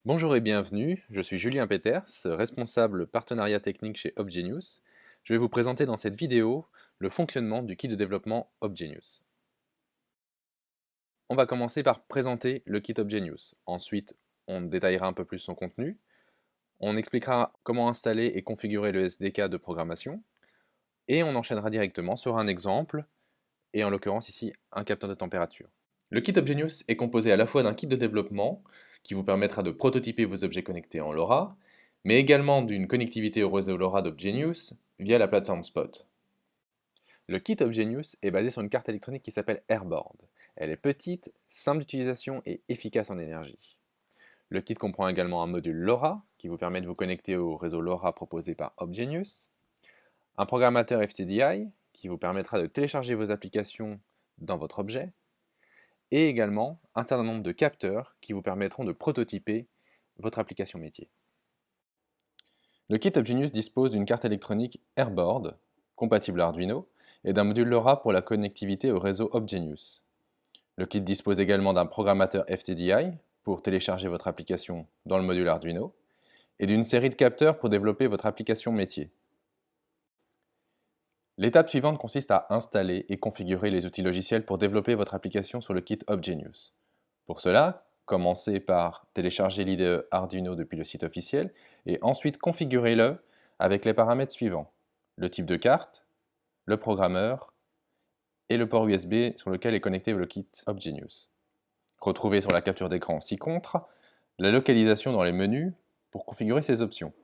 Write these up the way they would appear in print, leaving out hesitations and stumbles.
Bonjour et bienvenue, je suis Julien Peters, responsable partenariat technique chez Opgenius. Je vais vous présenter dans cette vidéo le fonctionnement du kit de développement Opgenius. On va commencer par présenter le kit Opgenius. Ensuite, on détaillera un peu plus son contenu. On expliquera comment installer et configurer le SDK de programmation. Et on enchaînera directement sur un exemple, et en l'occurrence ici un capteur de température. Le kit Opgenius est composé à la fois d'un kit de développement qui vous permettra de prototyper vos objets connectés en LoRa, mais également d'une connectivité au réseau LoRa d'Opgenius via la plateforme Spot. Le kit Opgenius est basé sur une carte électronique qui s'appelle Airboard. Elle est petite, simple d'utilisation et efficace en énergie. Le kit comprend également un module LoRa qui vous permet de vous connecter au réseau LoRa proposé par Opgenius, un programmateur FTDI qui vous permettra de télécharger vos applications dans votre objet, et également un certain nombre de capteurs qui vous permettront de prototyper votre application métier. Le kit Opgenius dispose d'une carte électronique Airboard, compatible Arduino, et d'un module LoRa pour la connectivité au réseau Opgenius. Le kit dispose également d'un programmateur FTDI pour télécharger votre application dans le module Arduino, et d'une série de capteurs pour développer votre application métier. L'étape suivante consiste à installer et configurer les outils logiciels pour développer votre application sur le kit Opgenius. Pour cela, commencez par télécharger l'IDE Arduino depuis le site officiel et ensuite configurez-le avec les paramètres suivants: le type de carte, le programmeur et le port USB sur lequel est connecté le kit Opgenius. Retrouvez sur la capture d'écran ci-contre la localisation dans les menus pour configurer ces options.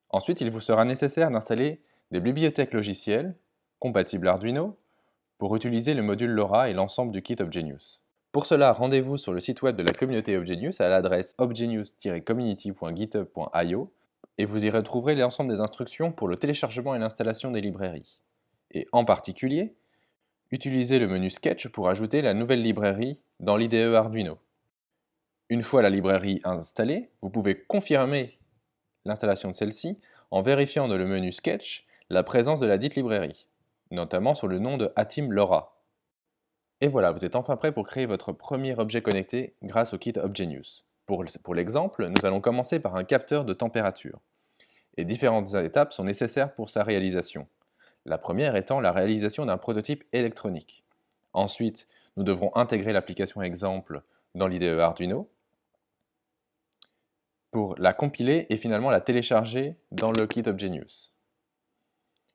Ensuite, il vous sera nécessaire d'installer des bibliothèques logicielles compatibles Arduino pour utiliser le module LoRa et l'ensemble du kit Opgenius. Pour cela, rendez-vous sur le site web de la communauté Opgenius à l'adresse opgenius-community.github.io et vous y retrouverez l'ensemble des instructions pour le téléchargement et l'installation des librairies. Et en particulier, utilisez le menu Sketch pour ajouter la nouvelle librairie dans l'IDE Arduino. Une fois la librairie installée, vous pouvez confirmer l'installation de celle-ci en vérifiant dans le menu Sketch la présence de la dite librairie, notamment sur le nom de Atim LoRa. Et voilà, vous êtes enfin prêt pour créer votre premier objet connecté grâce au kit Opgenius. Pour l'exemple, nous allons commencer par un capteur de température. Et différentes étapes sont nécessaires pour sa réalisation. La première étant la réalisation d'un prototype électronique. Ensuite, nous devrons intégrer l'application exemple dans l'IDE Arduino pour la compiler et finalement la télécharger dans le kit Opgenius.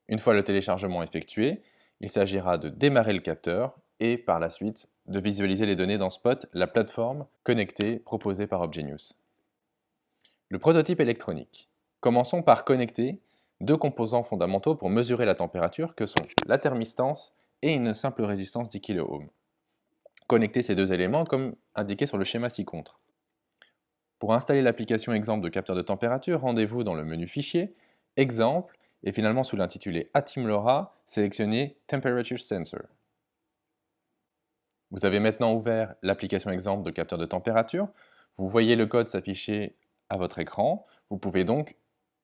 Une fois le téléchargement effectué, il s'agira de démarrer le capteur et par la suite de visualiser les données dans Spot, la plateforme connectée proposée par Opgenius. Le prototype électronique. Commençons par connecter deux composants fondamentaux pour mesurer la température que sont la thermistance et une simple résistance 10 kΩ. Connectez ces deux éléments comme indiqué sur le schéma ci-contre. Pour installer l'application exemple de capteur de température, rendez-vous dans le menu Fichier, Exemple, et finalement sous l'intitulé Atim LoRa, sélectionnez Temperature Sensor. Vous avez maintenant ouvert l'application exemple de capteur de température. Vous voyez le code s'afficher à votre écran. Vous pouvez donc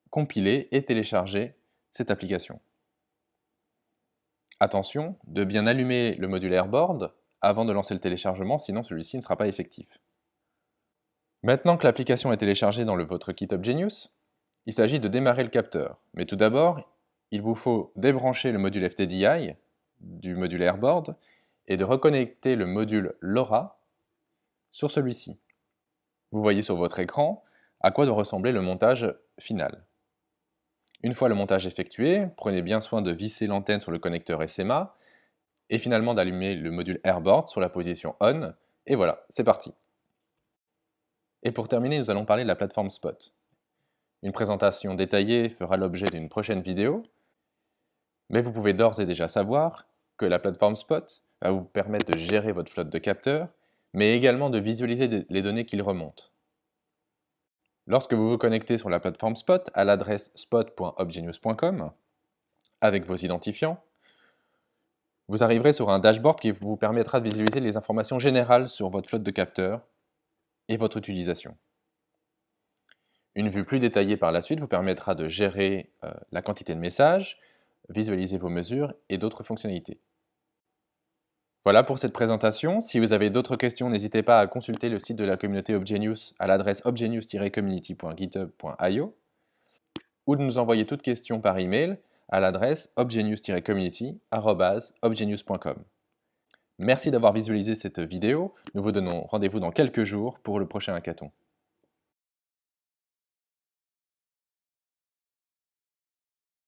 compiler et télécharger cette application. Attention de bien allumer le module Airboard avant de lancer le téléchargement, sinon celui-ci ne sera pas effectif. Maintenant que l'application est téléchargée dans votre kit Opgenius, il s'agit de démarrer le capteur. Mais tout d'abord, il vous faut débrancher le module FTDI du module Airboard et de reconnecter le module LoRa sur celui-ci. Vous voyez sur votre écran à quoi doit ressembler le montage final. Une fois le montage effectué, prenez bien soin de visser l'antenne sur le connecteur SMA et finalement d'allumer le module Airboard sur la position ON. Et voilà, c'est parti. Et pour terminer, nous allons parler de la plateforme Spot. Une présentation détaillée fera l'objet d'une prochaine vidéo, mais vous pouvez d'ores et déjà savoir que la plateforme Spot va vous permettre de gérer votre flotte de capteurs, mais également de visualiser les données qu'ils remontent. Lorsque vous vous connectez sur la plateforme Spot à l'adresse spot.opgenius.com avec vos identifiants, vous arriverez sur un dashboard qui vous permettra de visualiser les informations générales sur votre flotte de capteurs et votre utilisation. Une vue plus détaillée par la suite vous permettra de gérer la quantité de messages, visualiser vos mesures et d'autres fonctionnalités. Voilà pour cette présentation. Si vous avez d'autres questions, n'hésitez pas à consulter le site de la communauté Obgenius à l'adresse obgenius-community.github.io ou de nous envoyer toutes questions par email à l'adresse obgenius-community@obgenius.com. Merci d'avoir visualisé cette vidéo. Nous vous donnons rendez-vous dans quelques jours pour le prochain hackathon.